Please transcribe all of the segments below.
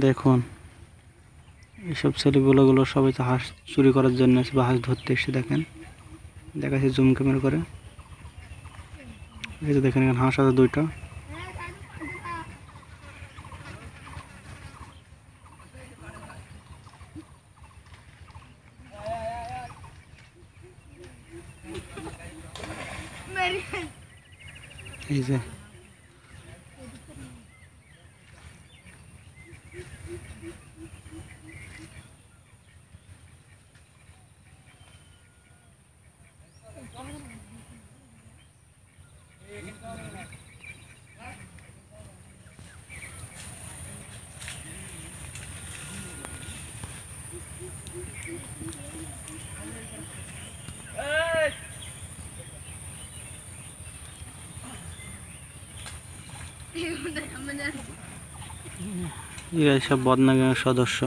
দেখুন এইসব ছেলেগুলো সবাই তো হাঁস চুরি করার জন্য এসে বা হাঁস ধরতে এসে দেখেন দেখাচ্ছে জুম ক্যামেরা করে। এই যে দেখেন এখানে হাঁস আছে দুইটা। এই যে এরা সব বদনা গ্যাংয়ের সদস্য।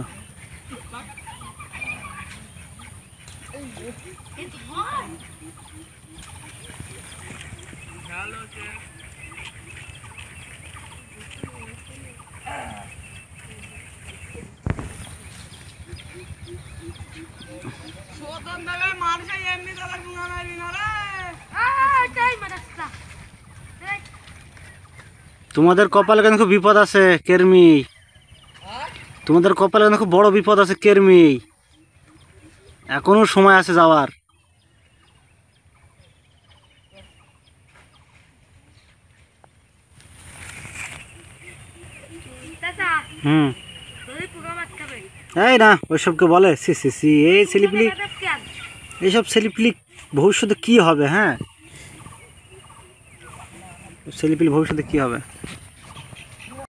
তোমাদের কপালে কেন খুব বিপদ আছে কেরমি, তোমাদের কপালে কেন খুব বড় বিপদ আছে কেরমি, এখনো সময় আছে যাওয়ার। এই না ওইসবকে বলে সি সি সি এই ছেলেপিলি, এইসব ছেলেপিলি ভবিষ্যতে কি হবে? হ্যাঁ ছেলেপিলি ভবিষ্যতে কি হবে?